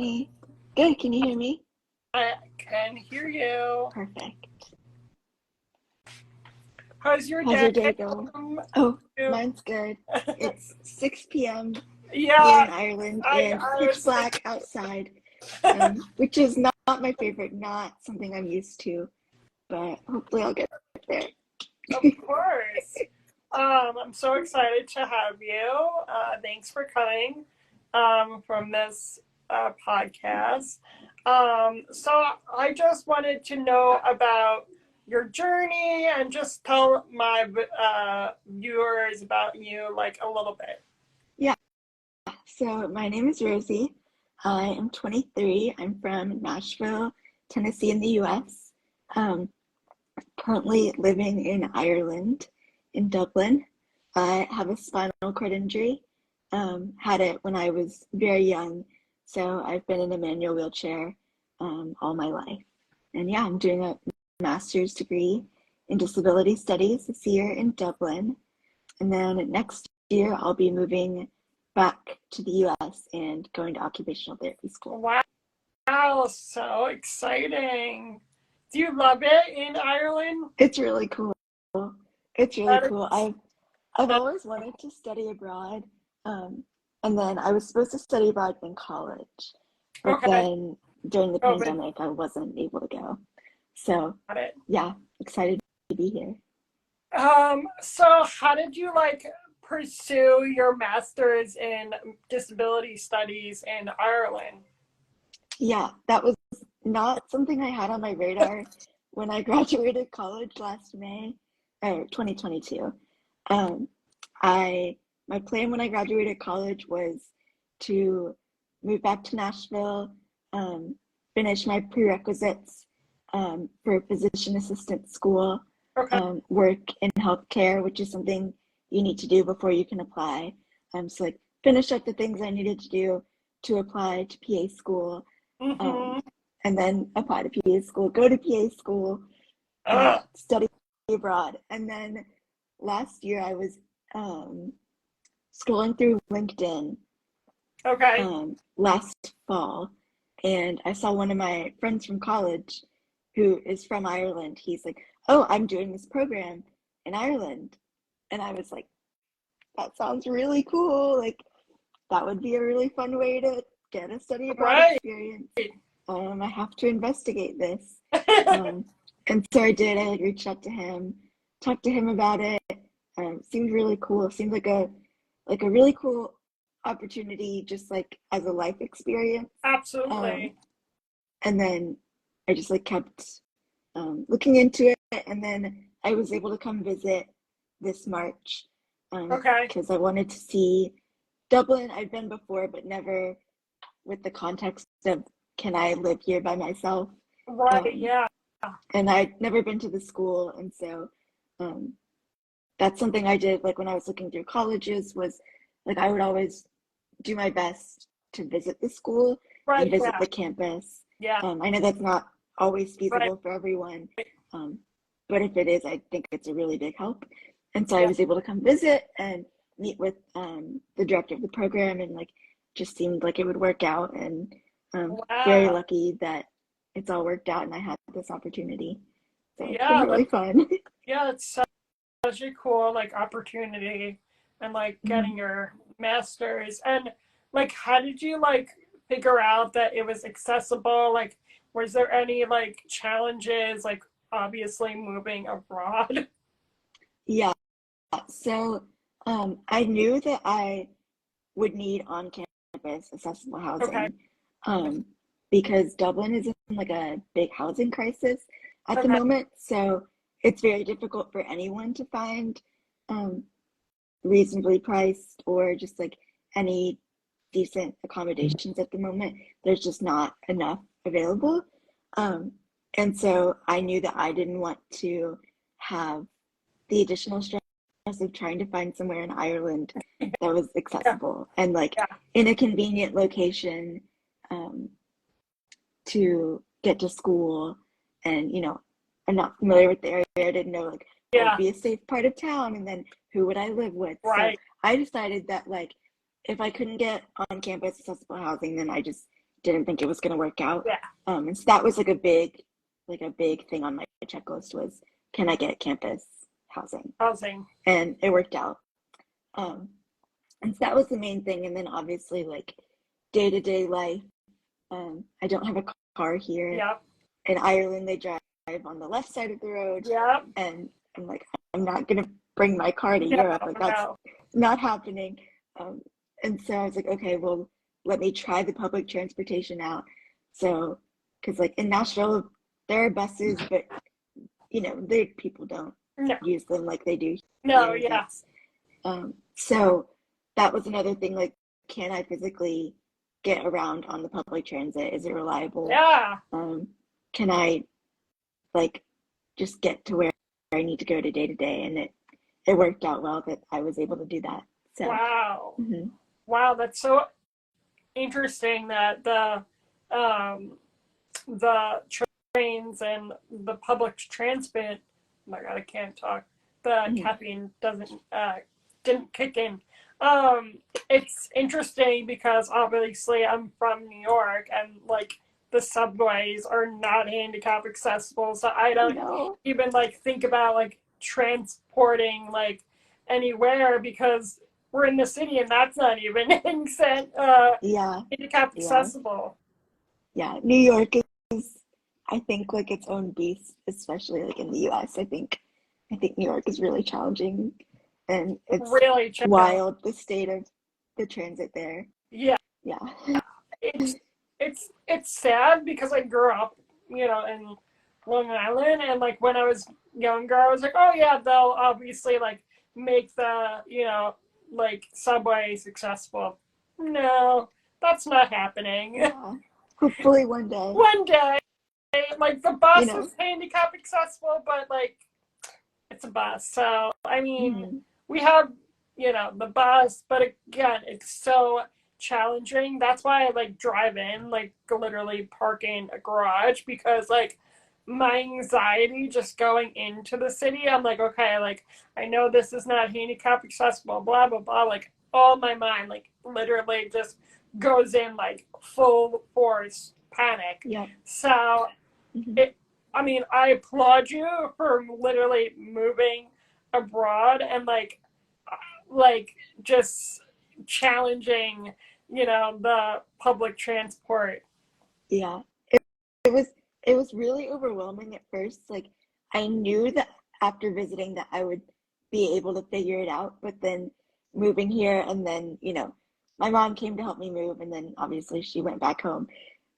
Hey, good. Can you hear me? I can hear you. Perfect. How's your How's day? your day going? Oh, mine's good. It's 6 p.m. here Yeah, in Ireland I, and I pitch was black outside, which is not my favorite, not something I'm used to, but hopefully I'll get there. of course. I'm so excited to have you. Thanks for coming from this podcast. So I just wanted to know about your journey and just tell my viewers about you like a little bit. Yeah, so my name is Rosie. I am 23. I'm from Nashville, Tennessee in the US. Um, Currently living in Ireland, in Dublin. I have a spinal cord injury. Had it when I was very young, so I've been in a manual wheelchair all my life. And yeah, I'm doing a master's degree in disability studies this year in Dublin. And then next year, I'll be moving back to the US and going to occupational therapy school. Wow, so exciting. Do you love it in Ireland? It's really cool. It's really That cool. is, I've always wanted to study abroad. Um, and then I was supposed to study abroad in college, but okay, then during the COVID, pandemic, I wasn't able to go. So got it. yeah, excited to be here. So how did you like pursue your master's in disability studies in Ireland? Yeah, that was not something I had on my radar when I graduated college last May, or 2022. Um, my plan when I graduated college was to move back to Nashville, um, finish my prerequisites for physician assistant school, Okay. work in healthcare, which is something you need to do before you can apply. So like finish up the things I needed to do to apply to PA school, um, Mm-hmm. and then apply to PA school, go to PA school, study abroad. And then last year I was um, scrolling through LinkedIn Okay. last fall, and I saw one of my friends from college who is from Ireland. He's like, "Oh, I'm doing this program in Ireland," and I was like, "That sounds really cool! Like that would be a really fun way to get a study abroad Right. experience. I have to investigate this." Um, and so I did. I like reached out to him, talked to him about it. Seemed really cool. Seemed like a really cool opportunity, just like as a life experience. Um, Absolutely. and then I just like kept looking into it, and then I was able to come visit this March Okay. because I wanted to see Dublin. I've been before, but never with the context of can I live here by myself? Right. Um, Yeah. and I'd never been to the school, and so um, that's something I did like when I was looking through colleges was like I would always do my best to visit the school and Right. visit Yeah. the campus. Yeah. I know that's not always Right. feasible for everyone, um, but if it is, I think it's a really big help. And so I Yeah. was able to come visit and meet with the director of the program, and like just seemed like it would work out. And very Wow. lucky that it's all worked out and I had this opportunity. So it's been Yeah. really fun. It's such a cool like opportunity and like getting your master's and like how did you like figure out that it was accessible? Like was there any like challenges like obviously moving abroad? Yeah, so I knew that I would need on-campus accessible Okay. housing um, because Dublin is in like a big housing crisis at the Okay. moment. So it's very difficult for anyone to find um, reasonably priced or just like any decent accommodations at the moment. There's just not enough available. Um, and so I knew that I didn't want to have the additional stress of trying to find somewhere in Ireland that was Yeah. accessible and like Yeah. in a convenient location um, to get to school. And I'm not familiar with the area. I didn't know like what would Yeah. be a safe part of town, and then who would I live with. So Right. I decided that like if I couldn't get on campus accessible housing, then I just didn't think it was going to work out. Yeah. And so that was like a big thing on my checklist was, can I get campus housing? Housing. And it worked out. And so that was the main thing. And then obviously like day-to-day life. I don't have a car here. Yep. In Ireland, they drive on the left side of the road. Yep. And I'm like, I'm not going to bring my car to No, Europe. Like that's no. not happening. And so I was like, okay, well, let me try the public transportation out. So, because like in Nashville, there are buses, but you know, people don't No. use them like they do No, here. yes. So that was another thing. Like, can I physically get around on the public transit? Is it reliable? Yeah. Can I like just get to where I need to go to day? And it worked out well that I was able to do that. So Wow. mm-hmm. Wow, that's so interesting that the trains and the public transport, oh my god, I can't talk. The Mm-hmm. caffeine didn't kick in. It's interesting because obviously I'm from New York and like the subways are not handicap accessible, so I don't even like think about like transporting like anywhere because we're in the city and that's not even handicap accessible. Yeah, New York is, I think, like its own beast, especially like in the US. I think New York is really challenging, and it's really wild the state of the transit there. Yeah. Yeah. It's sad because I grew up, you know, in Long Island, and like when I was younger, I was like, oh yeah, they'll obviously like make the, you know, like subway successful. No, that's not happening. Yeah. Hopefully one day. One day, like the bus You know. is handicap accessible, but like it's a bus. So I mean, mm-hmm. we have, you know, the bus, but again, it's so challenging. That's why I like drive in, like literally parking a garage, because like my anxiety just going into the city, I'm like, okay, like I know this is not handicap accessible, blah blah blah, like all my mind like literally just goes in like full force panic. Yeah. So mm-hmm. I mean, I applaud you for literally moving abroad and like just challenging, you know, the public transport. Yeah, it was really overwhelming at first. Like I knew that after visiting that I would be able to figure it out, but then moving here and then, you know, my mom came to help me move, and then obviously she went back home.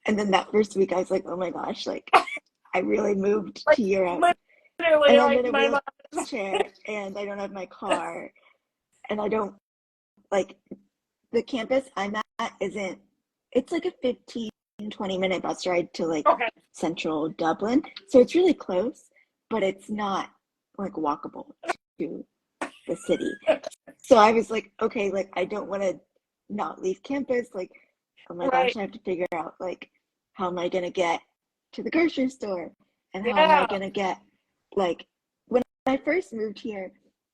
And then that first week I was like, oh my gosh, like I really moved like, to Europe. Literally, and I'm like in a my wheelchair and I don't have my car, and I don't like the campus I'm at isn't, it's like a 15-20 minute bus ride to like central Dublin. So it's really close, but it's not like walkable to the city. So I was like, okay, like I don't want to not leave campus. Like, oh my gosh, I have to figure out like how am I gonna get to the grocery store, and how am I gonna get, like, when I first moved here,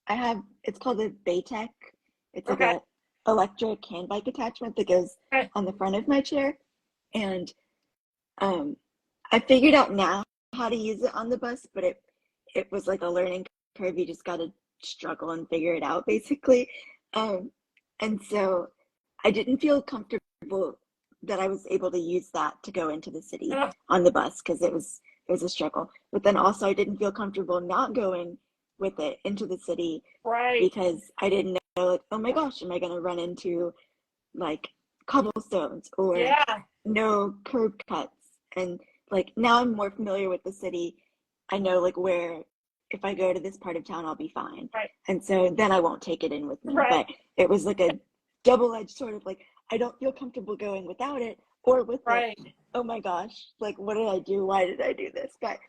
it's called a Baytech. It's like a electric hand bike attachment that goes on the front of my chair, and I figured out now how to use it on the bus, but it was like a learning curve. You just got to struggle and figure it out, basically. And so I didn't feel comfortable that I was able to use that to go into the city on the bus, because it was a struggle. But then also I didn't feel comfortable not going with it into the city, because I didn't know, like, oh my gosh, am I going to run into like cobblestones or no curb cuts? And like now I'm more familiar with the city. I know like where, if I go to this part of town, I'll be fine. And so then I won't take it in with me. But it was like a double-edged sort of like, I don't feel comfortable going without it or with it. Oh my gosh, like what did I do? Why did I do this? But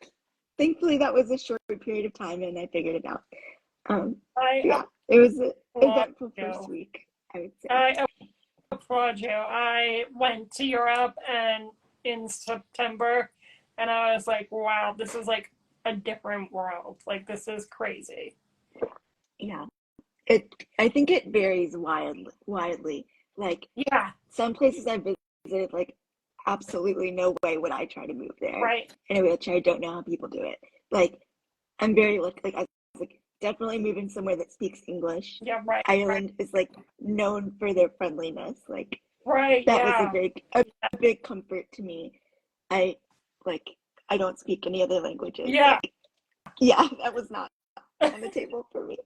thankfully that was a short period of time and I figured it out. It was an eventful first week, I would say. I applaud you. I went to Europe and in September, and I was like, wow, this is like a different world. Like, this is crazy. Yeah. I think it varies widely. Like, some places I visited, like, absolutely no way would I try to move there Right. in a wheelchair. I don't know how people do it. Like, I'm very lucky. Like, I was like definitely moving somewhere that speaks English. Yeah, right. Ireland is like known for their friendliness. Like, Right. that was Yeah. a big comfort to me. I like I don't speak any other languages. Yeah. Like, yeah, that was not on the table for me.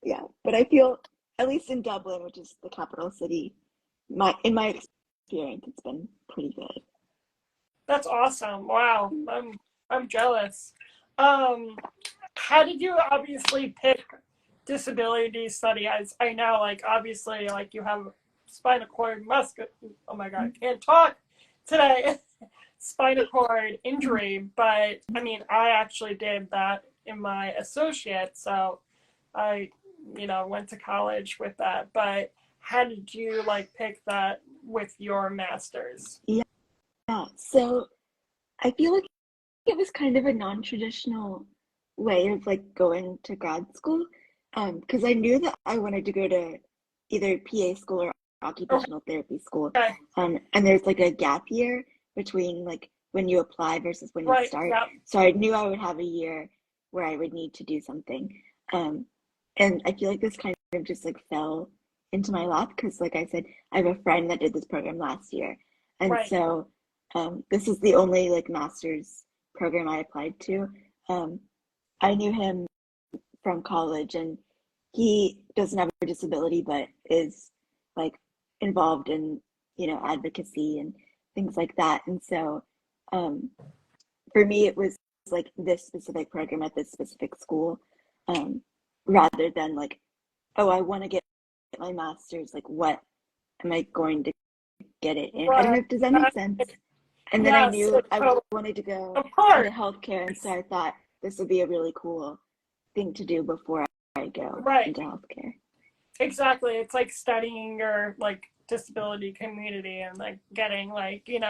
Yeah, but I feel at least in Dublin, which is the capital city, in my experience, it's been pretty good. That's awesome. Wow. I'm jealous. Um, how did you obviously pick disability study? As I know, like obviously, like you have spinal cord muscular. Oh my god, I can't talk today. Spinal cord injury, but I mean, I actually did that in my associate, so I, went to college with that. But how did you like pick that with your master's? Yeah, so I feel like it was kind of a non-traditional way of like going to grad school, because I knew that I wanted to go to either PA school or occupational therapy school, Okay, and there's like a gap year between like when you apply versus when you right, start. yeah, So I knew I would have a year where I would need to do something, um, and I feel like this kind of just like fell into my lap because, like I said, I have a friend that did this program last year, and right, so this is the only like master's program I applied to. Um, I knew him from college, and he doesn't have a disability, but is like involved in advocacy and things like that. And so, um, for me, it was like this specific program at this specific school, um, rather than like, oh, I want to get my master's. Like, what am I going to get it in? I don't right. know. Does that make sense? And then I Yes, knew it I totally, wanted to go of course, into healthcare, and so I thought this would be a really cool thing to do before I go right, into healthcare. exactly. It's like studying your like disability community and like getting like an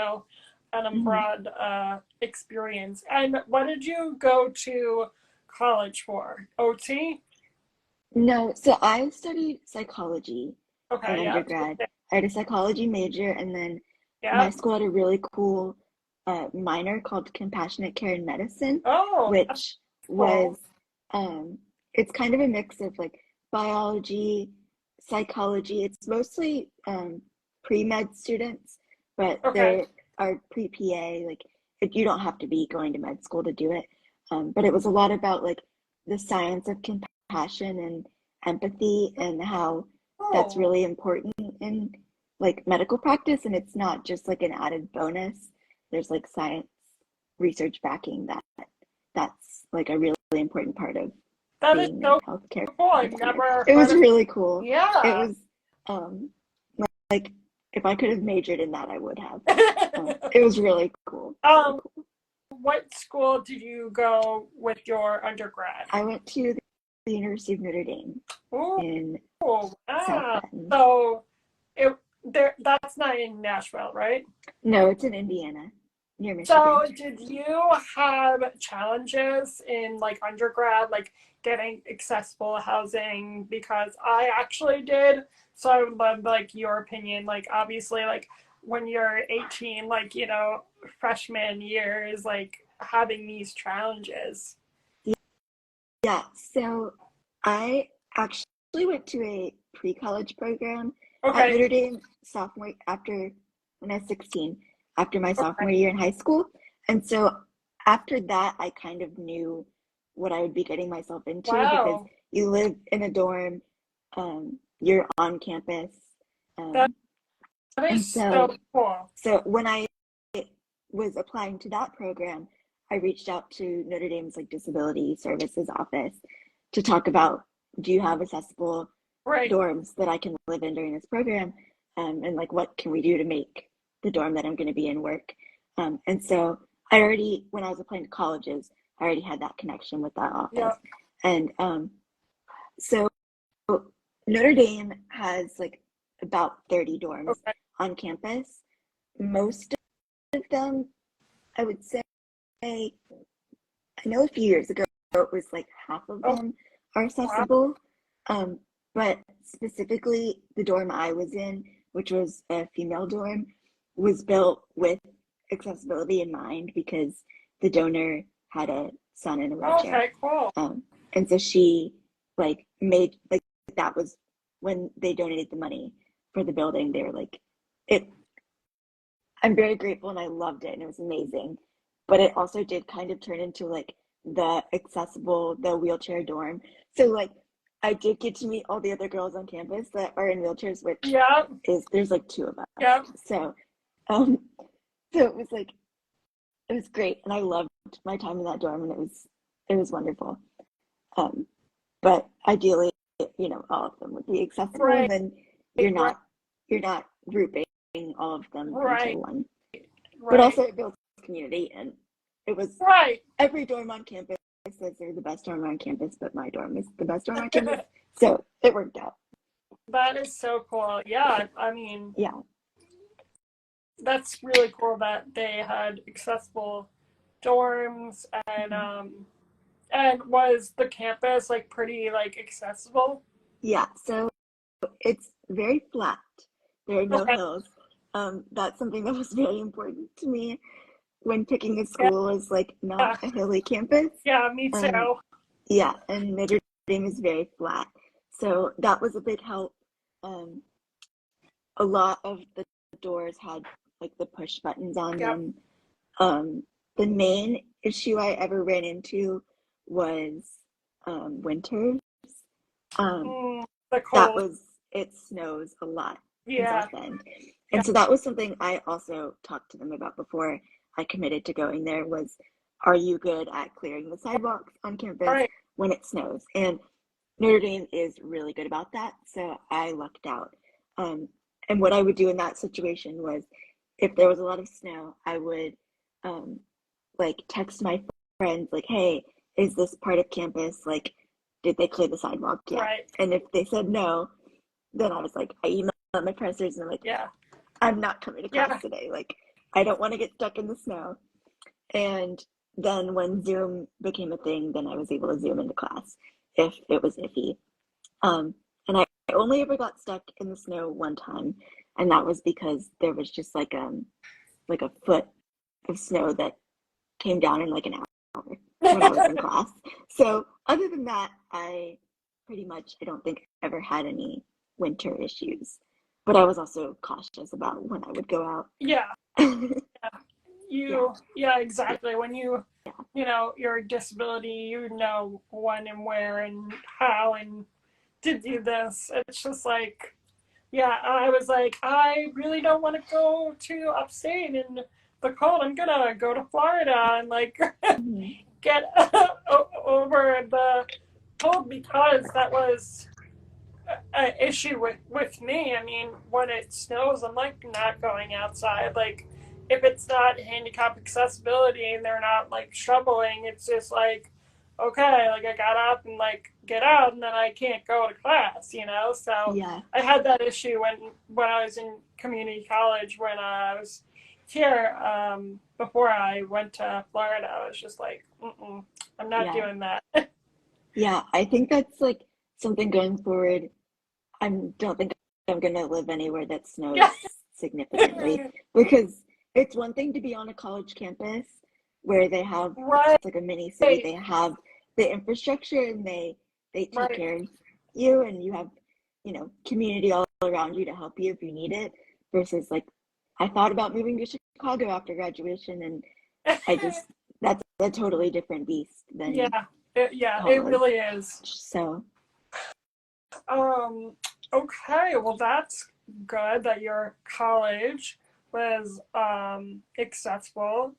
Mhm. broad experience. And what did you go to college for? OT? No, so I studied psychology in Okay, yeah, undergrad. I had a psychology major, and then my yeah. school had a really cool minor called compassionate care in medicine, Oh, that's which was cool. um, it's kind of a mix of like biology, psychology. It's mostly pre-med students, but Okay. there are pre-PA. Like you don't have to be going to med school to do it. But it was a lot about like the science of compassion and empathy and how that's Oh, really important in like medical practice, and it's not just like an added bonus. There's like science research backing that's like a really important part of that is being in so healthcare cool. I've provider. never It heard was of. really cool. It Yeah. was um like if I could have majored in that, I would have. It was really cool. Really um, cool. what school did you go with your undergrad? I went to the University of Notre Dame Ooh, in South wow. Bend. So it there that's not in Nashville, right? No, it's in Indiana, near So Michigan. did you have challenges in like undergrad, like getting accessible housing? Because I actually did. So I would love like your opinion. Like obviously like when you're 18, like, freshman year is like having these challenges. Yeah, so I actually went to a pre-college program at Okay. Notre Dame sophomore after when I was 16, after my Okay. sophomore year in high school. And so after that, I kind of knew what I would be getting myself into because Wow. you live in a dorm, you're on campus. That Um, and is so so cool. so when I was applying to that program, I reached out to Notre Dame's like disability services office to talk about, do you have accessible Right. dorms that I can live in during this program? And like what can we do to make the dorm that I'm going to be in work? And so I already, when I was applying to colleges, I already had that connection with that office. Yeah. And so Notre Dame has like about 30 dorms Okay. on campus. Most of them, I would say, I know a few years ago it was like half of Oh, them are wow. accessible. But specifically the dorm I was in, which was a female dorm, was built with accessibility in mind because the donor had a son in a wheelchair. Okay, cool. And so she like made like that was when they donated the money for the building. They were like, it. I'm very grateful and I loved it and it was amazing. But it also did kind of turn into like the wheelchair dorm. So like I did get to meet all the other girls on campus that are in wheelchairs, which Yeah, is there's like two of us. yeah, So um so it was like it was great and I loved my time in that dorm and it was wonderful. Um but ideally, you know, all of them would be accessible and right, then right, you're not grouping all of them into right, one. But right, also it builds community and it was right. every dorm on campus says they're the best dorm on campus, but my dorm is the best dorm on campus. So it worked out. That is so cool. Yeah, I mean, Yeah. that's really cool that they had accessible dorms and was the campus like pretty like accessible? Yeah. So it's very flat. There are no Okay. hills. That's something that was very important to me when picking a Yeah, school is like not a hilly campus. yeah, me Um, too. yeah, and Notre Dame is very flat. So that was a big help. Um, a lot of the doors had like the push buttons on Yep. them. Um, the main issue I ever ran into was winters. Um, The that cold. was it snows a lot in Yeah, South Bend, yeah, and so that was something I also talked to them about before I committed to going there. Was are you good at clearing the sidewalks on campus right. when it snows? And Notre Dame is really good about that, so I lucked out. Um, and what I would do in that situation was, if there was a lot of snow, I would um, like text my friends like, "Hey, is this part of campus? Like, did they clear the sidewalk yet?" Right. And if they said no, then I was like, I emailed my professors and I'm like, Yeah. I'm not coming to class Yeah. today. Like, I don't want to get stuck in the snow. And then when Zoom became a thing, then I was able to Zoom into class if it was iffy. And I only ever got stuck in the snow one time, and that was because there was just like a foot of snow that came down in like an hour when I was in class. So other than that, I pretty much I don't think I ever had any winter issues. But I was also cautious about when I would go out. Yeah. Yeah, Yeah, yeah, exactly. When yeah, you know, your disability, you know when and where and how and to do this. It's just like, yeah, I was like, I really don't want to go to upstate in the cold. I'm gonna go to Florida and like mhm, get over the cold because that was an issue with me. I mean, when it snows, I'm like not going outside. Like, if it's not handicap accessibility and they're not like shoveling, it's just like, okay, like I got up and like get out, and then I can't go to class, you know. So yeah, I had that issue when I was in community college when I was here before I went to Florida. I was just like, I'm not yeah, doing that. yeah. I think that's like something going forward. I don't think I'm gonna live anywhere that snows Yeah. significantly because it's one thing to be on a college campus where they have Right. it's like a mini city. They have the infrastructure and they take Right. care of you and you have, you know, community all around you to help you if you need it versus like I thought about moving to Chicago after graduation and I just that's a totally different beast Yeah, than yeah, it college. really is. So Um, okay, well, that's good that your college was accessible.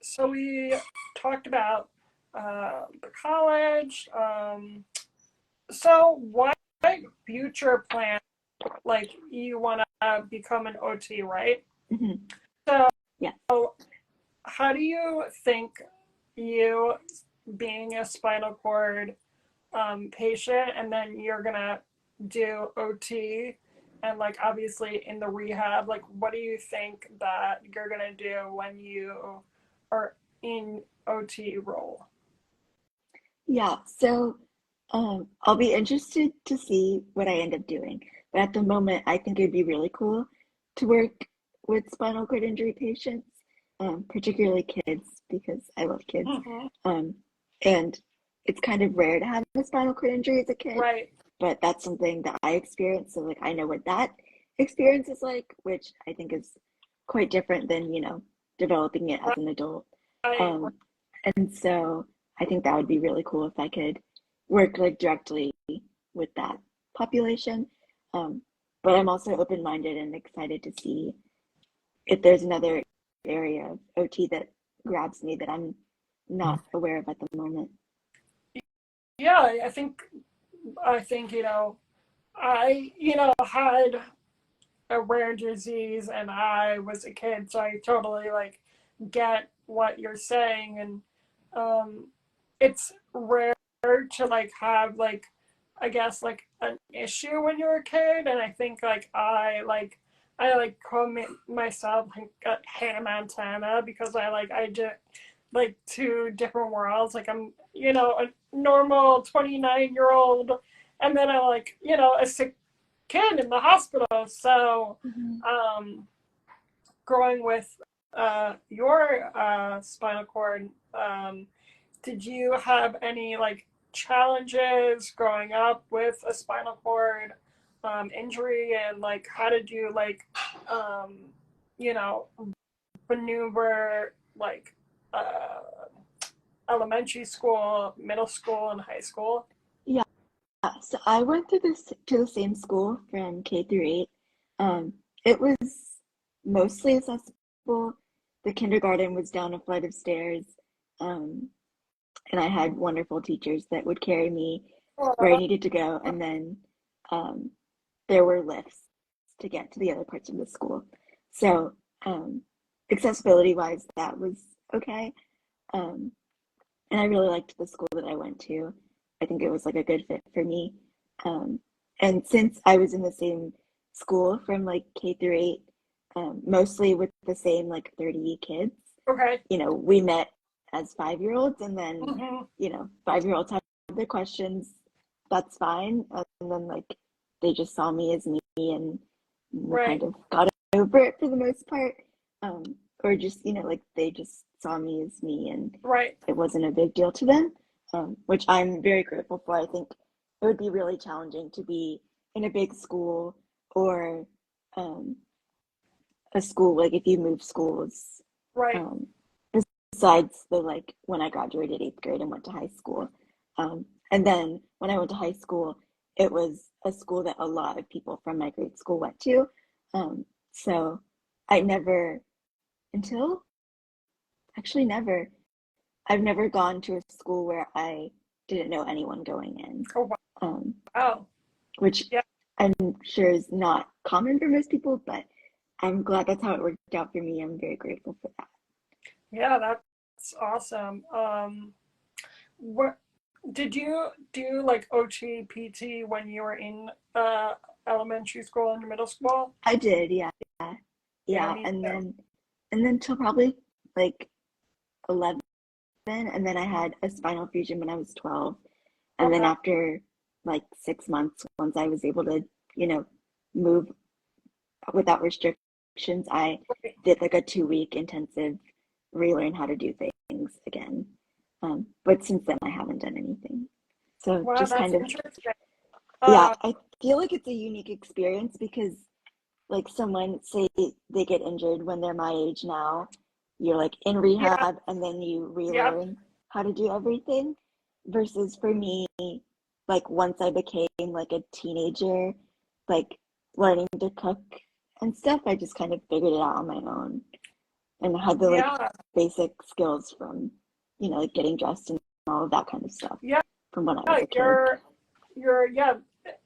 So we talked about the college. So what future plan? Like you want to become an OT, right? mhm, So yeah. how do you think you being a spinal cord patient and then you're gonna do OT and like obviously in the rehab, like what do you think that you're gonna do when you are in OT role? Yeah, so I'll be interested to see what I end up doing. But at the moment, I think it'd be really cool to work with spinal cord injury patients, particularly kids, because I love kids. Mm-hmm. And it's kind of rare to have a spinal cord injury as a kid, Right. but that's something that I experienced. So like I know what that experience is like, which I think is quite different than, developing it as an adult. Right. Um, and so I think that would be really cool if I could work like directly with that population. Um, but I'm also open-minded and excited to see if there's another area of OT that grabs me that I'm not aware of at the moment. Yeah, I think I had a rare disease and I was a kid, so I totally like get what you're saying. And it's rare to like have like, I guess, like an issue when you're a kid. And I think like I call myself like Hannah Montana, because I did like two different worlds. Like I'm a normal 29-year-old, and then I like a sick kid in the hospital. So Mm-hmm. um, growing with your spinal cord, did you have any like challenges growing up with a spinal cord injury, and like how did you like um, you know maneuver like uh, elementary school, middle school, and high school? Yeah, so I went to the same school from K through 8. It was mostly accessible. The kindergarten was down a flight of stairs, um, and I had wonderful teachers that would carry me where I needed to go, and then um, there were lifts to get to the other parts of the school. So um, accessibility wise, that was okay. Um, and I really liked the school that I went to. I think it was like a good fit for me. Um, and since I was in the same school from like K through 8, mostly with the same like 30 kids, Okay. we met as 5-year-olds, and then, Mm-hmm. 5-year-olds have their questions. That's fine. And then like they just saw me as me, and we kind Right. of got over it for the most part. Or just, like they just saw me as me, and Right. it wasn't a big deal to them, which I'm very grateful for. I think it would be really challenging to be in a big school, or um, a school, like if you move schools, Right. um, besides the like when I graduated 8th grade and went to high school. And then when I went to high school, it was a school that a lot of people from my grade school went to. So I never, until actually never, I've never gone to a school where I didn't know anyone going in, Oh um, wow. which Yeah. I'm sure is not common for most people, but I'm glad that's how it worked out for me. I'm very grateful for that. Yeah, that's awesome. What did you do like OT PT when you were in elementary school and middle school? I did, yeah, Yeah, yeah, me and too. then till probably like 11, and then I had a spinal fusion when I was 12, and then Okay. after like 6 months, once I was able to, you know, move without restrictions, I did like a 2-week intensive relearn how to do things again. But since then, I haven't done anything. So Wow, just that's kind of, interesting. yeah, Uh, I feel like it's a unique experience because like someone say they get injured when they're my age now, you're like in yeah, rehab and then you yeah, relearn how to do everything, versus for me, like once I became like a teenager, like learning to cook and stuff, I just kind of figured it out on my own and had the like yeah, basic skills from, like getting dressed and all of that kind of stuff yeah. from when I was a kid. You're yeah,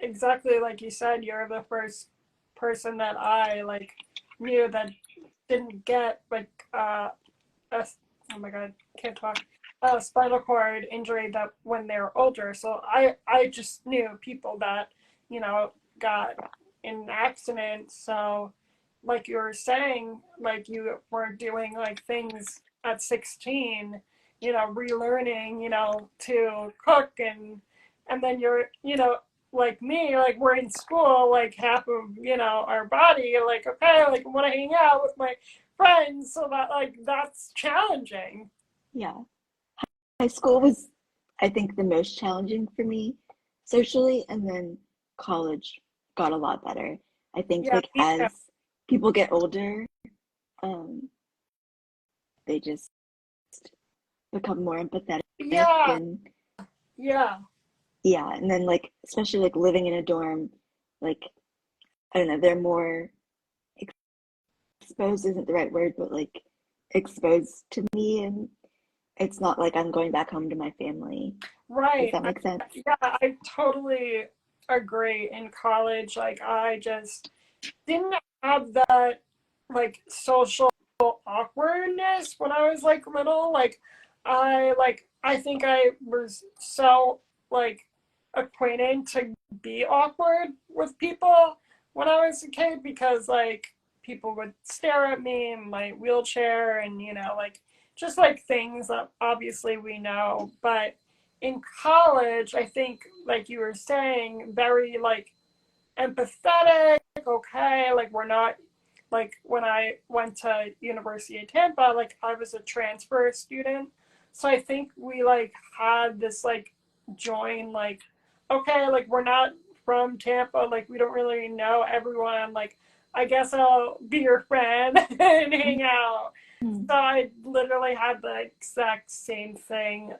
exactly like you said. You're the first person that I like knew that didn't get like a oh my god, can't talk, a spinal cord injury that when they were older. So I just knew people that got in an accident. So like you were saying, like you were doing like things at 16, relearning, to cook, and then you're like me, like we're in school, like half of, our body, like, okay, like I want to hang out with my friends. So that, like, that's challenging. Yeah. High school was, I think, the most challenging for me socially, and then college got a lot better. I think Yeah, like me too. as people get older, um, they just become more empathetic Yeah, and yeah, yeah, and then like especially like living in a dorm, like I don't know, they're more exposed isn't the right word, but like exposed to me, and it's not like I'm going back home to my family. Does right. that make sense? Yeah, I totally agree. In college, like, I just didn't have that, like, social awkwardness when I was like little. I think I was so, like, acquainted to be awkward with people when I was a kid, because, like, people would stare at me in my wheelchair, and, like, just like things that obviously we know. But in college, I think, like you were saying, very, like, empathetic. Okay, like, we're not, like, when I went to University of Tampa, like, I was a transfer student, so I think we, like, had this, like, join, like, okay, like, we're not from Tampa, like, we don't really know everyone, like, I guess I'll be your friend and hang out. Mhm. So I literally had the exact same thing.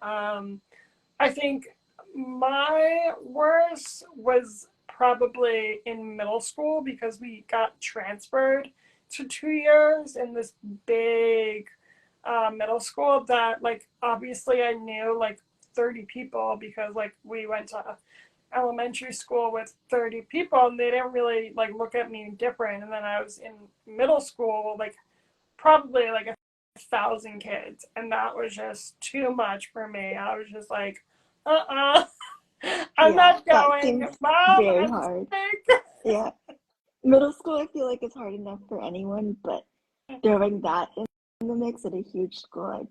I think my worst was probably in middle school, because we got transferred to 2 years in this big middle school that, like, obviously I knew like 30 people, because, like, we went to elementary school with 30 people, and they didn't really, like, look at me different. And then I was in middle school, like, probably like 1,000 kids, and that was just too much for me. I was just like, uh-uh, I'm Yeah, not that going. seems Mom, very I'm hard. sick. Yeah. Middle school, I feel like it's hard enough for anyone, but throwing that in the mix at a huge school,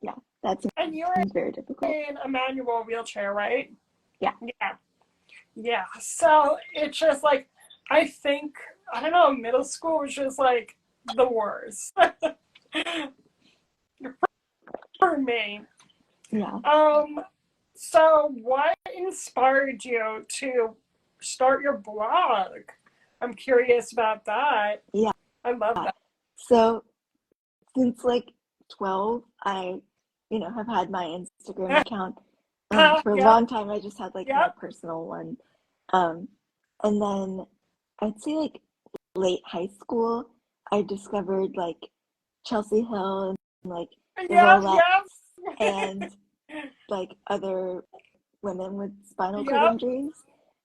yeah, that And you're seems very difficult. in a manual wheelchair, right? Yeah. Yeah, yeah. So it's just like, I think, I don't know, middle school was just like the worst for me. Yeah. Um, so what inspired you to start your blog? I'm curious about that. Yeah. I love that. So since like 12, I, have had my Instagram account. For a Yep, long time, I just had like my yep, personal one. Um, and then I'd say like late high school, I discovered like Chelsea Hill and like the yep, Rolettes yep, and like other women with spinal cord yep. injuries.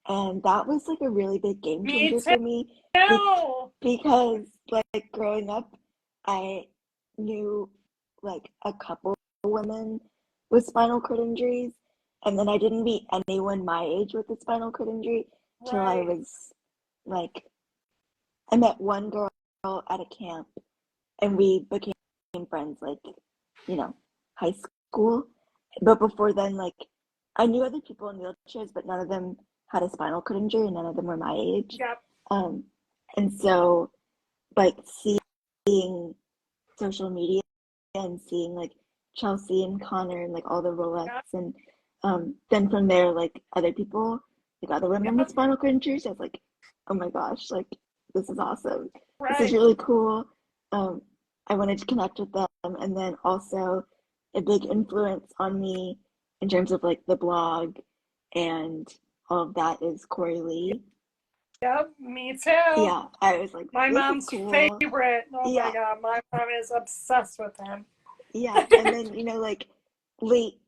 And that was like a really big game Me changer for me be- too. because like growing up, I knew like a couple women with spinal cord injuries. And then I didn't meet anyone my age with a spinal cord injury till I Right. was like, I met one girl at a camp and we became friends like, you know, high school. But before then, like I knew other people in wheelchairs, but none of them had a spinal cord injury and none of them were my age. Yep. Um, and so like seeing social media and seeing like Chelsea and Connor and like all the Yep. Rolettes and then from there like other people, like other women with Yep. spinal cord injuries, I was like, oh my gosh, like this is awesome. This is Right. really cool. Um, I wanted to connect with them, and then also a big influence on me in terms of like the blog and all of that is Corey Lee. Yep. Me too. Yeah, I was like, My this is mom's cool. favorite. Oh my Yeah, god, my mom is obsessed with him. yeah. And then, like late,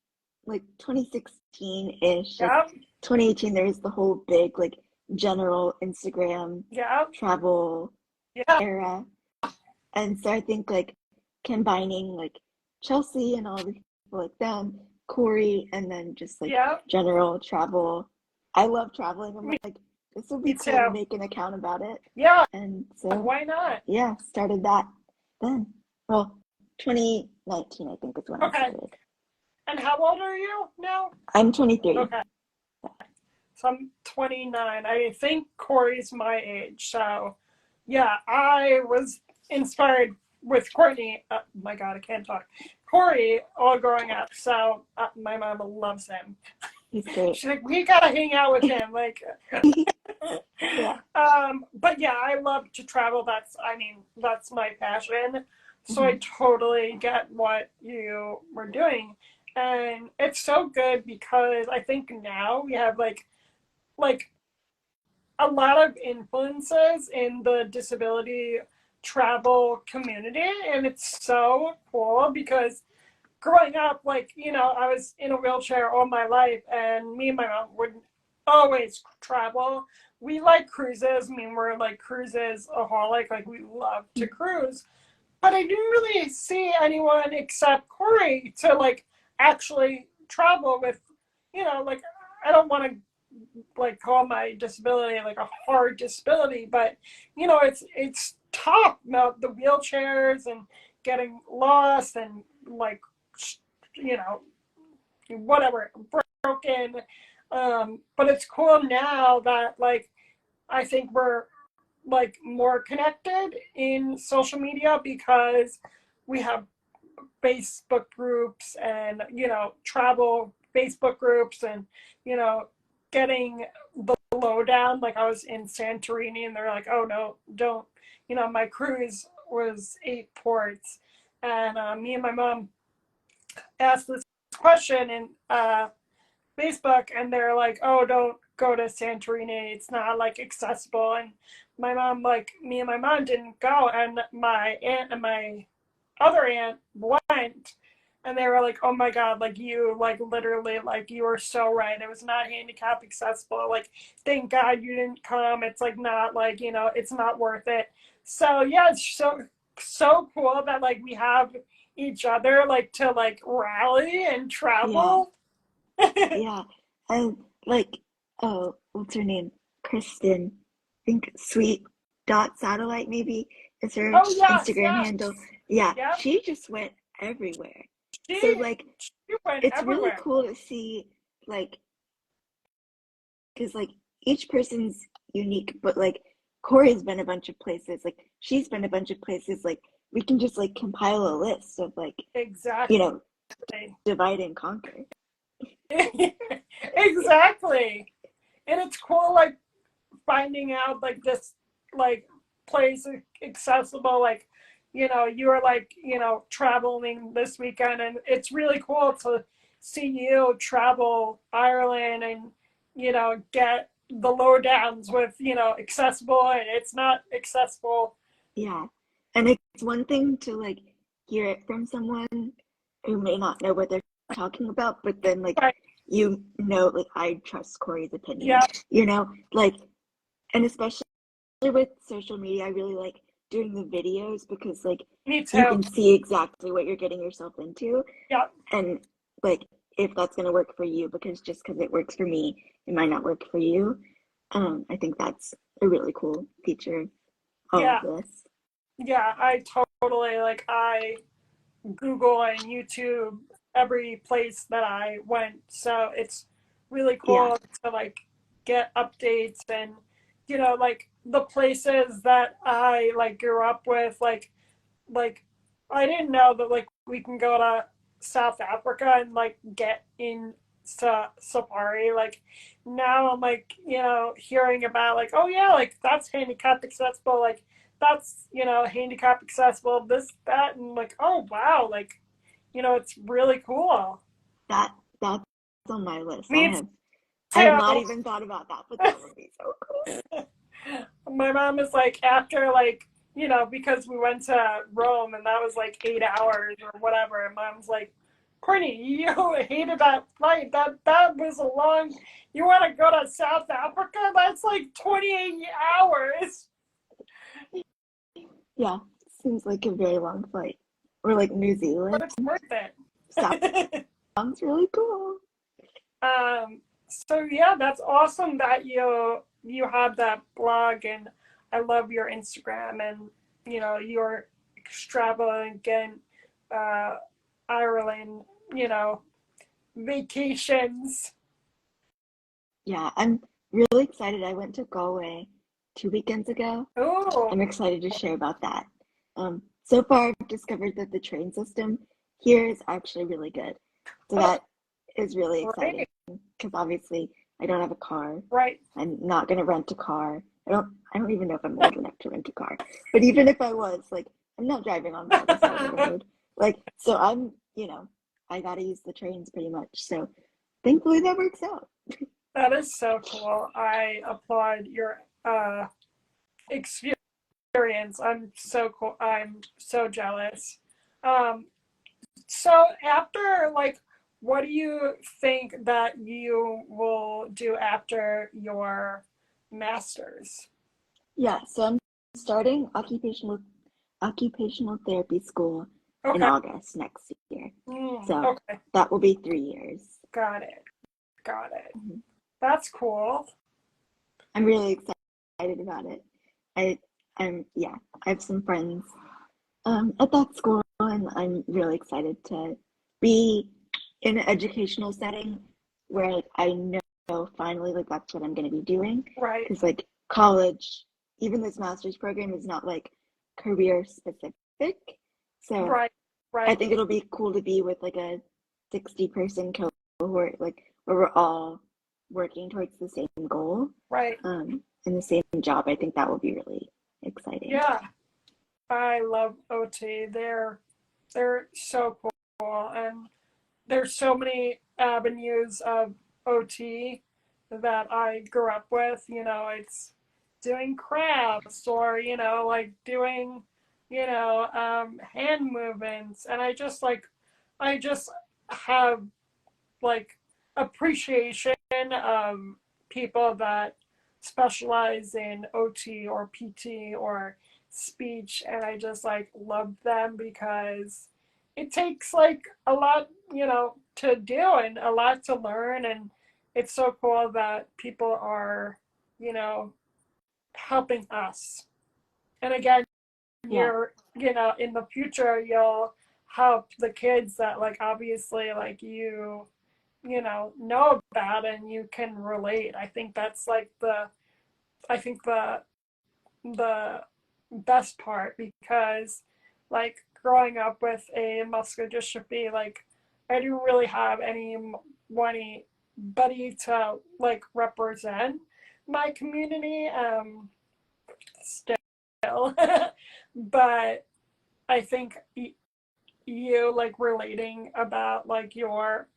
like 2016-ish, like Yep. 2018, there was the whole big, like general Instagram Yep. travel Yep. era. And so I think like combining like Chelsea and all the people like them, Corey, and then just like Yep. general travel. I love traveling. I'm Me, like, this would be me cool to too. make an account about it. Yeah. And so, Why not? yeah, started that then. Well, 2019, I think is when I Okay. started. And how old are you now? I'm 23. Okay. So I'm 29. I think Corey's my age. So yeah, I was inspired with Courtney. My God, I can't talk. Corey, all growing up. So my mom loves him. He's great. She's like, we gotta hang out with him. Like, Yeah. but yeah, I love to travel. That's my passion. So I Mhm. totally get what you were doing. And it's so good because I think now we have like a lot of influences in the disability travel community, and it's so cool because growing up, like, I was in a wheelchair all my life, and me and my mom would always travel. We like cruises. I mean, we're like cruises aholic. Like, we love to cruise. But I didn't really see anyone except Corey to like actually travel with, like, I don't want to like call my disability like a hard disability, but it's tough. The wheelchairs and getting lost and like you know whatever broken. But it's cool now that like I think we're like more connected in social media because we have Facebook groups and travel Facebook groups and you know getting the lowdown. Like I was in Santorini and they're like, oh no, don't. My cruise was 8 ports, and me and my mom asked this question in Facebook, and they're like, "Oh, don't go to Santorini. It's not like accessible." And my mom, like me and my mom, didn't go, and my aunt and my other aunt went, and they were like, "Oh my God, like you, like literally, like you were so right. It was not handicap accessible. Like, thank God you didn't come. It's like not like it's not worth it." So yeah, it's so cool that like we have each other like to like rally and Yeah. travel. Yeah. And like, oh, what's her name? Kristen. I think Sweet Dot Satellite maybe is her Oh yes, Instagram yes, handle. Yeah, yep. she just went everywhere. So She like she went it's really everywhere. cool to see like because like each person's unique, but like Corey's been a bunch of places, like she's been a bunch of places, like we can just like compile a list of like, you Exactly. know, divide and conquer. Exactly. And it's cool like finding out like this like place accessible, like you are like traveling this weekend, and it's really cool to see you travel Ireland and get the lowdowns with accessible and it's not accessible. Yeah. And it's one thing to like hear it from someone who may not know what they're talking about, but then like Right. like I trust Corey's opinion, Yeah, like, and especially with social media, I really like doing the videos because like me you too. can see exactly what you're getting yourself into Yeah, and like if that's going to work for you because just because it works for me, it might not work for you. I think that's a really cool feature of yeah, this. yeah. I totally like I Google and YouTube every place that I went. So it's really Yeah. cool to like get updates and like the places that I like grew up with, like I didn't know that like we can go to South Africa and like get in safari. Like now I'm like hearing about like, oh yeah, like that's handicap accessible, like that's handicap accessible, this that, and like, oh wow, like it's really cool. That that's on my list. Me I have not too. even thought about that, but that would be so cool. My mom is like, after like because we went to Rome and that was like 8 hours or whatever, and mom's like, Courtney, you hated that flight, that was a long, you want to go to South Africa, that's like 28 hours. Yeah, seems like a very long flight. Or like New Zealand. But it's worth Sounds it. really cool. So yeah, that's awesome that you have that blog, and I love your Instagram and your extravagant uh, Ireland vacations. Yeah, really excited. I went to Galway 2 weekends ago. Oh, I'm excited to share about that. So far, I've discovered that the train system here is actually really good. So oh, that is really exciting great. because obviously I don't have a car. Right. I'm not gonna rent a car. I don't even know if I'm old enough to rent a car. But even if I was, like, I'm not driving on the other side of the road. Like, so I gotta use the trains pretty much. So thankfully that works out. That is so cool. I applaud your experience. I'm so cool. I'm so jealous. Um, so after like, what do you think that you will do after your master's? Yeah, so I'm starting occupational therapy school in Okay. August next year. So Okay. that will be 3 years. Got it. Got it. Mhm. That's cool. I'm really excited about it. I yeah, I have some friends at that school, and I'm really excited to be in an educational setting where, like, I know finally, like, that's what I'm going to be doing. Right. Because, like, college, even this master's program is not like career specific. So Right. I Right. think it'll be cool to be with like a 60-person cohort, like where we're all working towards the same goal, Right. and the same job. I think that will be really exciting. Yeah. I love OT. They're so cool, and there's so many avenues of OT that I grew up with. You know, it's doing crafts or, like doing, hand movements. And I just have like appreciation of people that specialize in OT or PT or speech. And I just like love them because it takes like a lot, to do and a lot to learn. And it's so cool that people are, you know, helping us. And again, Yeah, in the future, you'll help the kids that like obviously like know about and you can relate. I think that's like the best part because like growing up with a muscular dystrophy, like I didn't really have anybody to like represent my community still. But I think you like relating about like your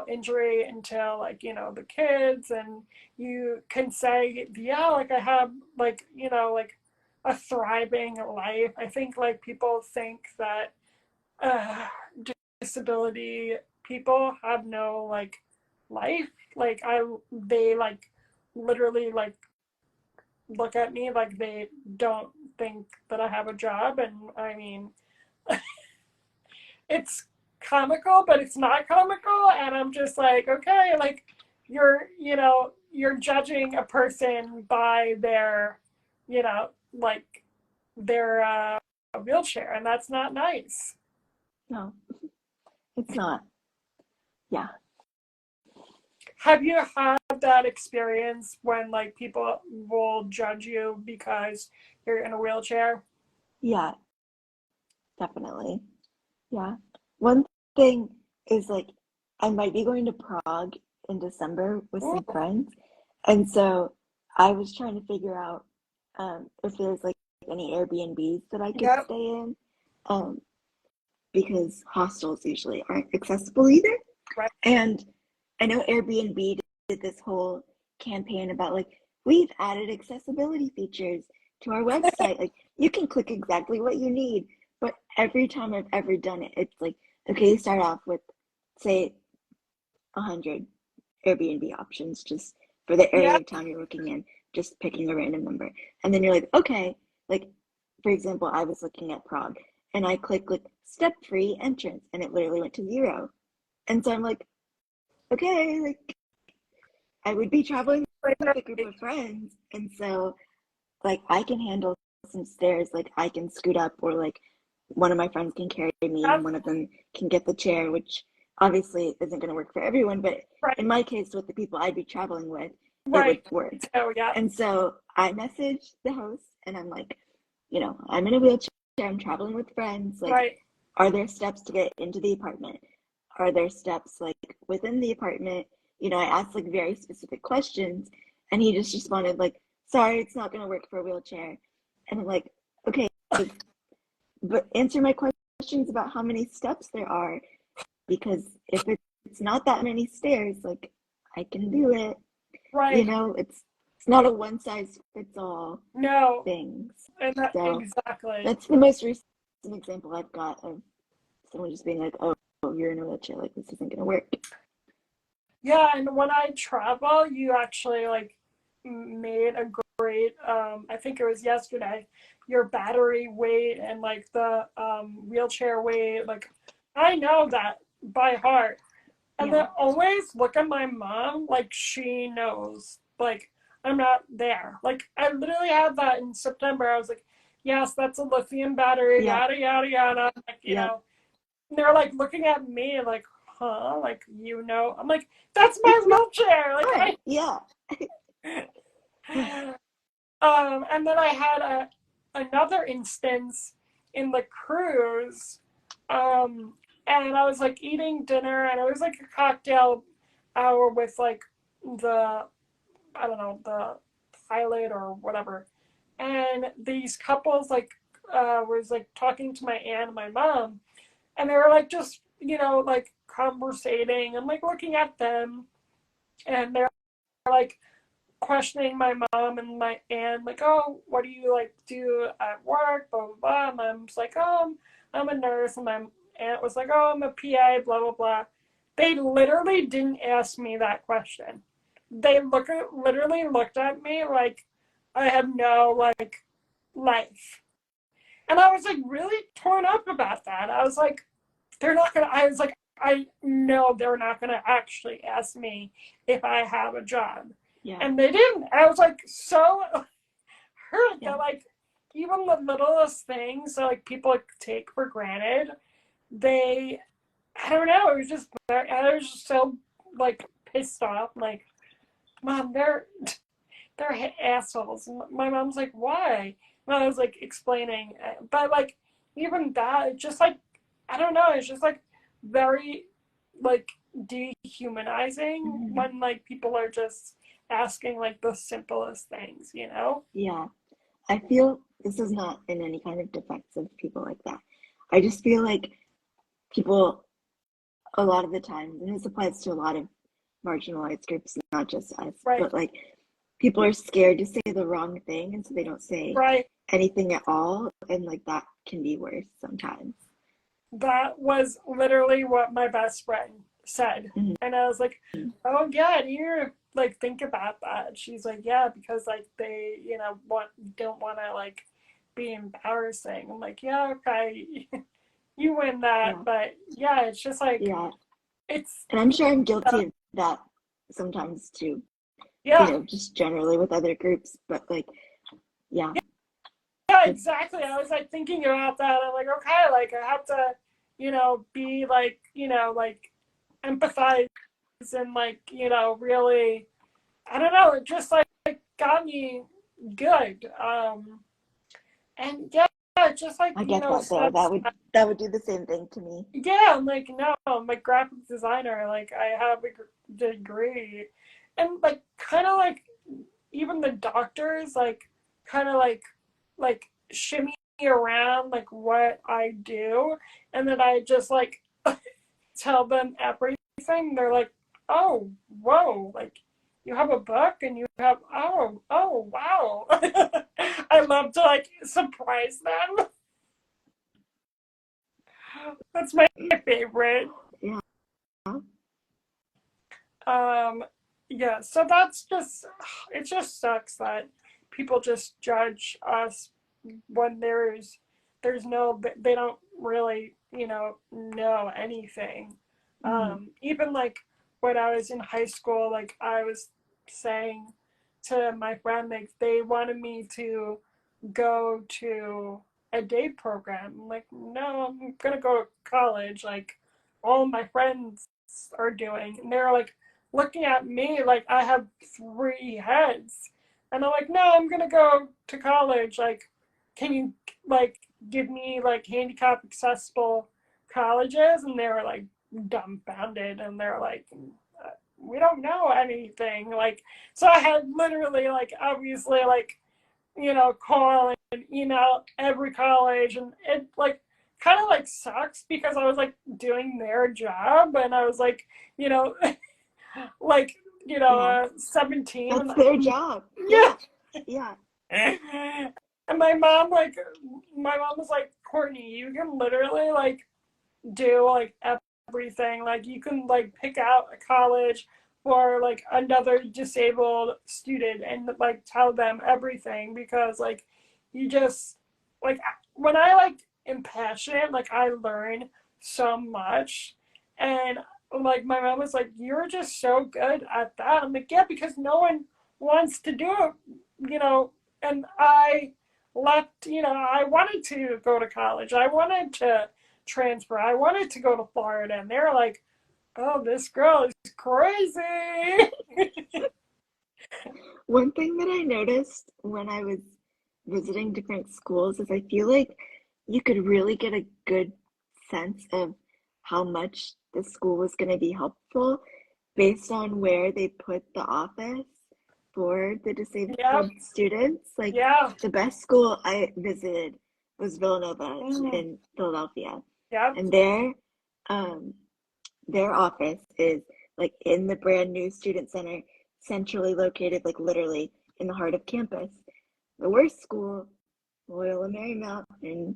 injury until like the kids, and you can say, yeah, like I have like like a thriving life. I think like people think that uh disability people have no like life. Like they like literally like look at me like they don't think that I have a job. And I mean, it's comical, but it's not comical. And I'm just like, okay, like you're judging a person by their, like their wheelchair, and that's not nice. no, it's not. Yeah, Have you had that experience when like people will judge you because you're in a wheelchair? yeah, definitely. Yeah. One thing is, like, I might be going to Prague in December with Ooh, some friends. And so I was trying to figure out if there's like any Airbnbs that I could yep, stay in, um, because hostels usually aren't accessible either. right. And I know Airbnb did this whole campaign about, like, we've added accessibility features to our website. Like, you can click exactly what you need. But every time I've ever done it, it's like, okay, you start off with, say, 100 Airbnb options just for the area Yep, of town you're looking in, just picking a random number. And then you're like, okay, like, for example, I was looking at Prague and I clicked like step free entrance and it literally went to 0. And so I'm like, okay, like, I would be traveling with a group of friends. And so, like, I can handle some stairs, like, I can scoot up, or like one of my friends can carry me and yep, one of them can get the chair, which obviously isn't going to work for everyone. But right. in my case, with the people I'd be traveling with, it Right. would work. Oh, yeah. And so I messaged the host and I'm like, I'm in a wheelchair, I'm traveling with friends. Like, Right. are there steps to get into the apartment? Are there steps like within the apartment? I asked like very specific questions and he just responded like, sorry, it's not going to work for a wheelchair. And I'm like, okay, but answer my questions about how many steps there are, because if it's not that many stairs, like I can do it. Right. It's not a one size fits all No. things. And that, So exactly. that's the most recent example I've got of someone just being like, oh, you're in a wheelchair, like this isn't gonna work. Yeah, and when I travel, you actually like made a great I think it was yesterday, your battery weight and like the wheelchair weight, like I know that by heart. And then Yeah. always look at my mom like she knows. Like I'm not there. Like I literally had that in September. I was like, yes, that's a lithium battery, Yep. yada yada yada. Like, Yep. and they're like looking at me like, huh? Like I'm like, that's my It's wheelchair. mine. Yeah. And then I had another instance in the cruise, um, and I was like eating dinner, and it was like a cocktail hour with like the I don't know the pilot or whatever, and these couples like was like talking to my aunt and my mom, and they were like just like conversating and like looking at them, and they're like questioning my mom and my aunt, like, oh, what do you like do at work? Blah blah blah. My mom's like, oh, I'm a nurse, and my aunt was like, oh, I'm a PA. Blah blah blah. They literally didn't ask me that question. They literally looked at me like I had no like life, and I was like really torn up about that. I was like, they're not gonna. I was like, I know they're not gonna actually ask me if I have a job. Yeah. And they didn't. I was like so hurt Yeah. that like even the littlest things that like people like, take for granted, they I don't know, it was just I was just so like pissed off. Like, mom, they're assholes. And my mom's like, why? And I was like explaining, but like even that, it just like I don't know, it's just like very like dehumanizing Mhm. when like people are just asking like the simplest things. Yeah. I feel this is not in any kind of defense of people like that. I just feel like people, a lot of the time, and this applies to a lot of marginalized groups, not just us, Right, but like people are scared to say the wrong thing, and so they don't say right. anything at all, and like that can be worse sometimes. That was literally what my best friend said. Mhm. And I was like, oh yeah, do you like think about that? She's like, yeah, because like they, don't want to like be embarrassing. I'm like, yeah, okay, you win that, Yeah. but yeah, it's just like Yeah. it's And I'm sure I'm guilty of that sometimes too, yeah, just generally with other groups, but like, yeah, yeah, it's, exactly. I was like thinking about that. I'm like, okay, like I have to, be like, like empathize and like, really I don't know, it just like got me good. And yeah, just like, I get that though. steps. That would do the same thing to me. Yeah, I'm like, no, I'm like graphic designer. Like I have a degree. And like kind of like even the doctors like kind of like shimmy around like what I do, and then I just like tell them everything. They're like, oh, whoa, like you have a book and you have, oh, wow. I love to like surprise them. That's my favorite. Yeah. Um, yeah, so that's just, it just sucks that people just judge us when there's no, they don't really, know anything. Mhm. Even like when I was in high school, like I was saying to my friend, like they wanted me to go to a day program. I'm like, no, I'm gonna go to college. Like all my friends are doing, and they're like, looking at me like I have three heads. And I'm like, no, I'm gonna go to college. Like, can you like give me like handicap accessible colleges? And they were like dumbfounded, and they're like, we don't know anything. Like, so I had literally like obviously like call and email every college, and it like kind of like sucks because I was like doing their job, and I was like, you know, like Yeah. 17, and That's their job. yeah. Yeah. Yeah. And my mom was like, Courtney, you can literally like do like everything. Like you can like pick out a college for like another disabled student and like tell them everything, because like you just like when I like am passionate, like I learn so much. And like my mom was like, you're just so good at that. I'm like, yeah, because no one wants to do it, you know. And I left, I wanted to go to college, I wanted to transfer, I wanted to go to Florida, and they're like, oh, this girl is crazy. One thing that I noticed when I was visiting different schools is I feel like you could really get a good sense of how much the school was going to be helpful based on where they put the office for the Yep. disabled students. Like Yeah. the best school I visited was Villanova Mm. in Philadelphia, Yep. and um, their office is like in the brand new student center, centrally located, like literally in the heart of campus. The worst school, Loyola Marymount in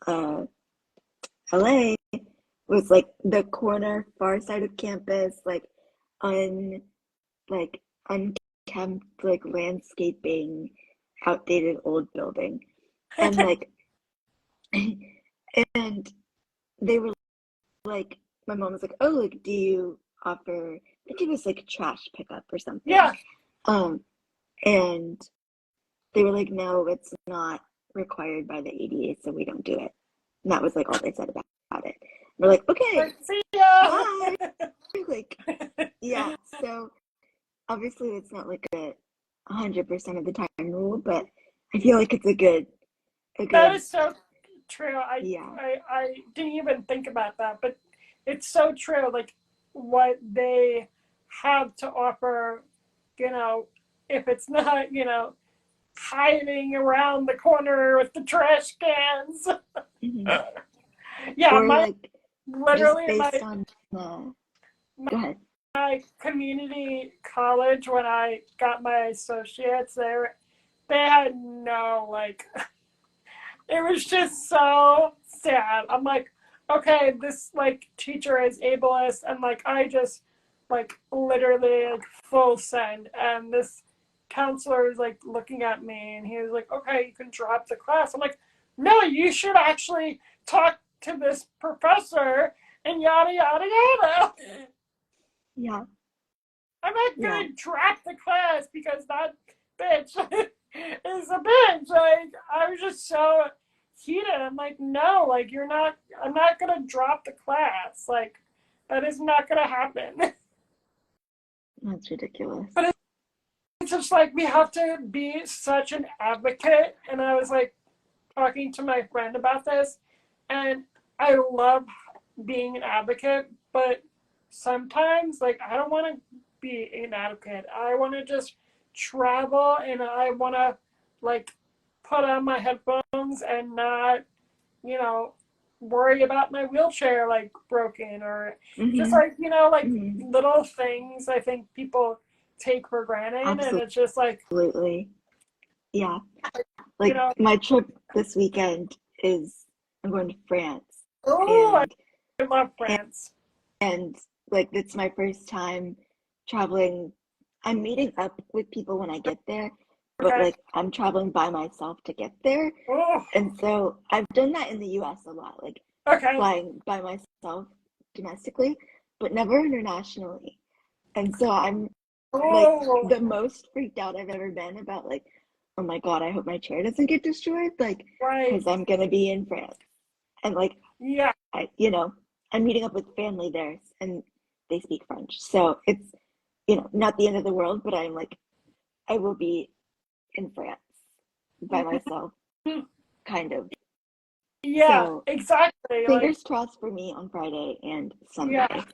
uh, LA, was like the corner far side of campus, un like unkempt, like landscaping, outdated old building. And like and they were like, my mom was like, oh, like, do you offer, I think it was like trash pickup or something. Yeah. Um, and they were like, no, it's not required by the ADA, so we don't do it. And that was like all they said about it. We're like, okay, Like, see ya. bye. Like, yeah. So obviously it's not like a 100% of the time rule, but I feel like it's a That good, is so true. I, yeah, I I didn't even think about that, but it's so true. Like what they have to offer, you know, if it's not, hiding around the corner with the trash cans. hmm Yeah, or like just literally based my on the, go ahead. my community college, when I got my associates there, they had no like. It was just so sad. I'm like, okay, this like teacher is ableist, and like I just like literally like full send, and this counselor is like looking at me, and he was like, okay, you can drop the class. I'm like, no, you should actually talk to this professor and yada yada yada. Yeah, I'm not yeah, gonna drop the class because that bitch is a bitch. Like I was just so heated. I'm like, no, like you're not. I'm not gonna drop the class. Like that is not gonna happen. that's ridiculous. But it's just like we have to be such an advocate. And I was like talking to my friend about this, and I love being an advocate, but sometimes like I don't want to be an advocate. I want to just travel, and I want to like put on my headphones and not, you know, worry about my wheelchair like broken, or just Mm-hmm. like, like Mm-hmm. little things I think people take for granted, and it's just like, Absolutely. Yeah. you Like know, my trip this weekend is I'm going to France, oh, and I love France. and like it's my first time traveling. I'm meeting up with people when I get there, but Okay. like I'm traveling by myself to get there. Oh, And so I've done that in the US a lot, like okay. flying by myself domestically, but never internationally. And so I'm like Oh, the most freaked out I've ever been about like, oh my God, I hope my chair doesn't get destroyed, like, right. because I'm gonna be in France. And like Yeah. I'm meeting up with family there and they speak French. So not the end of the world, but I'm like, I will be in France by myself, kind of. Yeah, So exactly. Like, fingers crossed for me on Friday and yeah. Sunday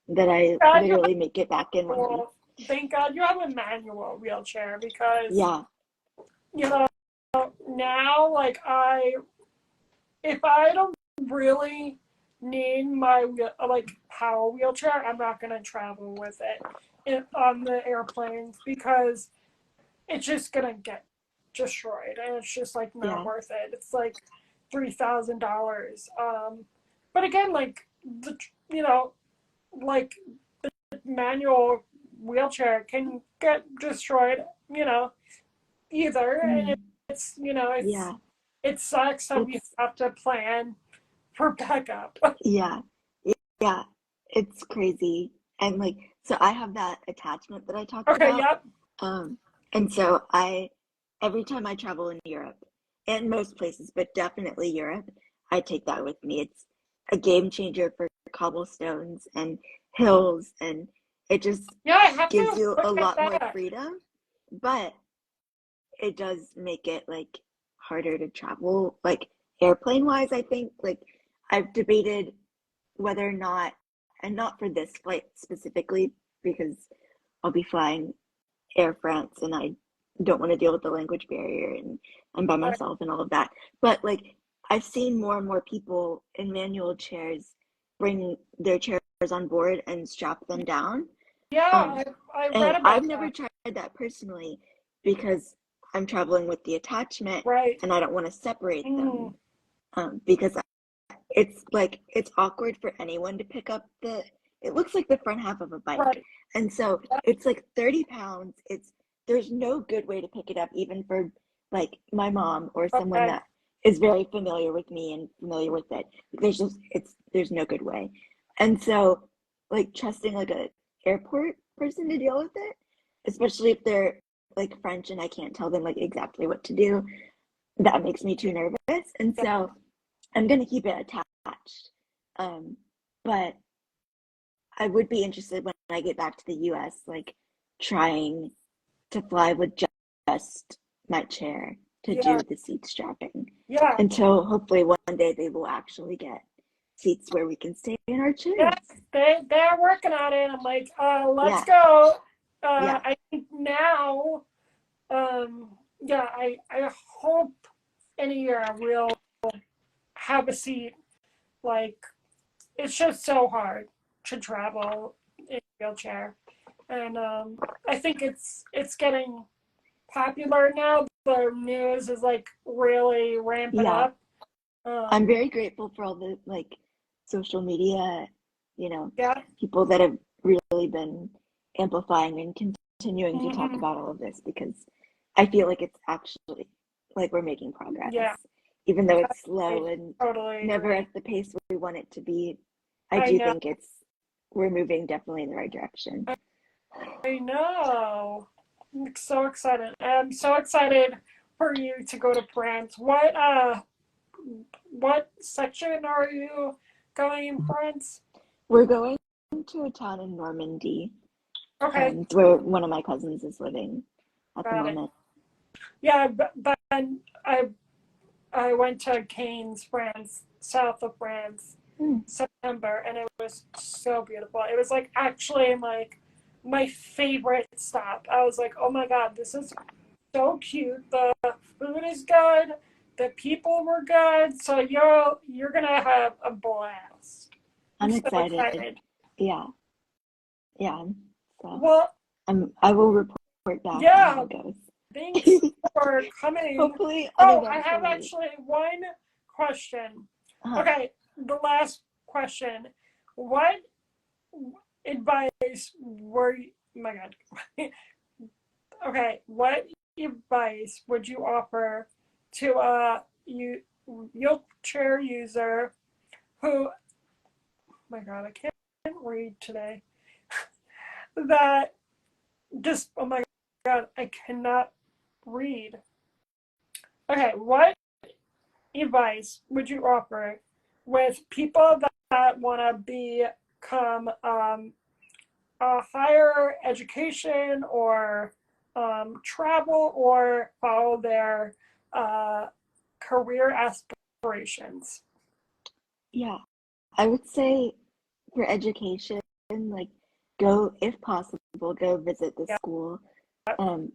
that I God, you literally make it back in one piece. thank God you have a manual wheelchair because, Yeah, you know, now, like, if I don't really need my like power wheelchair, I'm not gonna travel with it on the airplanes because it's just gonna get destroyed and it's just like not yeah, worth it. It's like $3,000. But again, like the you know like manual wheelchair can get destroyed. Either and mm, it's you know it's yeah. it sucks that we It's have to plan for backup. yeah, yeah. It's crazy. And like, so I have that attachment that I talked Okay, about. yep. Um, and so every time I travel in Europe, and most places, but definitely Europe, I take that with me. It's a game changer for cobblestones and hills, and it just Yeah, I have gives to you look a at lot more that. freedom, but it does make it like harder to travel, like airplane wise, I think. Like I've debated whether or not, and not for this flight specifically, because I'll be flying Air France and I don't want to deal with the language barrier and I'm by Right. myself and all of that. But like I've seen more and more people in manual chairs bring their chairs on board and strap them down. Yeah, Um, I read and about I've never that. tried that personally because I'm traveling with the attachment Right. and I don't want to separate them, Mm, because it's like it's awkward for anyone to pick up it looks like the front half of a bike. right. And so it's like 30 pounds. There's no good way to pick it up, even for like my mom or someone Okay. that is very familiar with me and familiar with it. There's no good way. And so like trusting like a airport person to deal with it, especially if they're like French and I can't tell them like exactly what to do, that makes me too nervous. And Yeah. so I'm gonna keep it attached. Um, but I would be interested when I get back to the US, like trying to fly with just my chair to Yeah. do the seat strapping Yeah. until hopefully one day they will actually get seats where we can stay in our Yes, chairs. they're working on it. I'm like, let's Yeah, go. yeah, I think now, yeah, I hope in a year we'll have a seat. Like, it's just so hard to travel in a wheelchair, and I think it's getting popular now. The news is like really ramping yeah. up. I'm Um, very grateful for all the like social media, you know, yeah. people that have really been amplifying and continuing to talk Hmm. about all of this because I feel like it's actually like we're making progress, Yeah. even though it's I slow and totally never agree. at the pace we want it to be. I I do know. think we're moving definitely in the right direction. I know. I'm so excited. I'm so excited for you to go to France. What section are you going in France? We're going to a town in Normandy, Okay, it's where one of my cousins is living at the got it. moment. Yeah, but I I went to Cannes, France, south of France, Mm, September, and it was so beautiful. It was like actually like my favorite stop. I was like, oh my god, this is so cute. The food is good. The people were good. So you're gonna have a blast. I'm I'm so excited. excited. Yeah, yeah. So Well, I will report back on how yeah. it Thanks goes. for coming. Hopefully Oh, I have uneventfully. actually one question. Uh, Okay, the last question. What advice were you? Oh my God. Okay, what advice would you offer to a wheelchair user who? Oh my God, I can't read today. That just oh my God, I cannot read. Okay, what advice would you offer with people that want to become higher education or travel or follow their career aspirations? Yeah, I would say for education, like go, if possible, go visit the Yeah. school,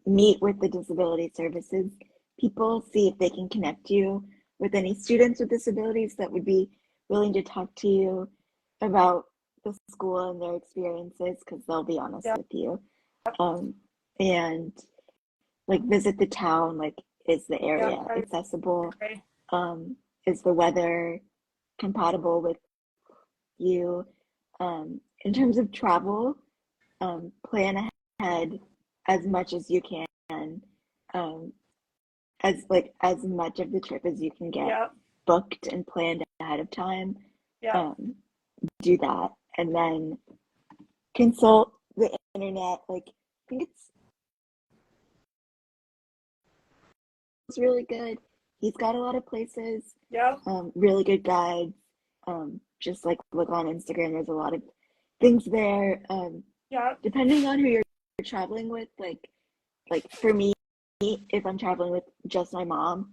meet with the disability services people, see if they can connect you with any students with disabilities that would be willing to talk to you about the school and their experiences, because they'll be honest Yeah. with you. And like visit the town, like is the Yeah. area accessible? Okay. Is the weather compatible with you? In terms of travel, plan ahead as much as you can, um, as much of the trip as you can get Yeah. booked and planned ahead of time. Yeah. Um, do that, and then consult the internet. Like I think it's really good. He's got a lot of places, Yeah. really good guides. Just like look on Instagram, there's a lot of things there. Yeah. Depending on who you're traveling with, like for me, if I'm traveling with just my mom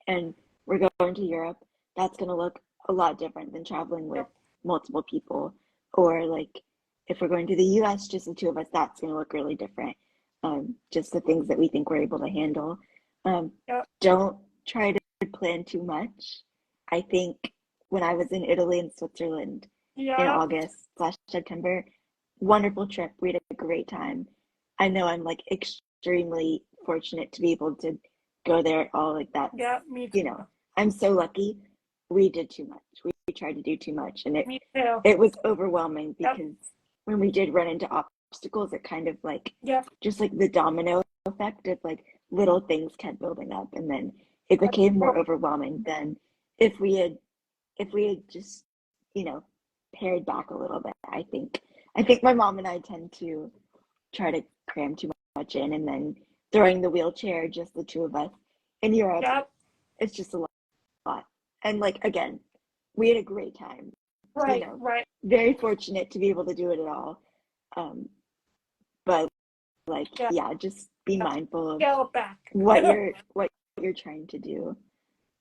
and we're going to Europe, that's gonna look a lot different than traveling with multiple people. Or like if we're going to the US, just the two of us, that's gonna look really different. Just the things that we think we're able to handle. Yeah. Don't try to plan too much. I think when I was in Italy and Switzerland in Yeah. August/September, wonderful trip. We had a great time. I know I'm like extremely fortunate to be able to go there at all. Like that's, Yeah. Me you too. know, I'm so lucky. We did too much. We tried to do too much, and Me too. it was overwhelming Yep. because when we did run into obstacles, it kind of like Yep. just like the domino effect of like little things kept building up, and then it became more overwhelming than if we had just, you know, pared back a little bit. I think my mom and I tend to try to cram too much in, and then throwing the wheelchair, just the two of us in Europe, Yep. it's just a lot. And like again, we had a great time. You Right. know, Right. very fortunate to be able to do it at all. But like, Yeah. yeah, just be mindful of Scale it back. what you're trying to do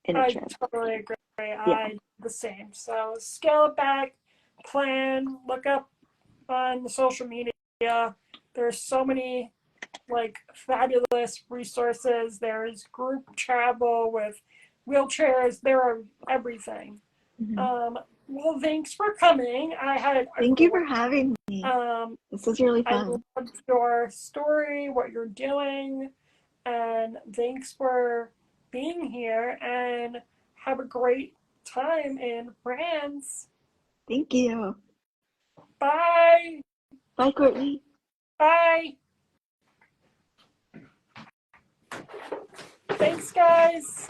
in a I trip. totally agree. Yeah. I the same. So scale it back, plan, look up on the social media. There's so many like fabulous resources. There's group travel with wheelchairs. There are everything. Mm-hmm. Well, thanks for coming. I had a Thank you great. for having me. Um, This was really I fun. loved your story, what you're doing, and thanks for being here. And have a great time in France. Thank you. Bye. Bye, Courtney. Bye. Thanks, guys.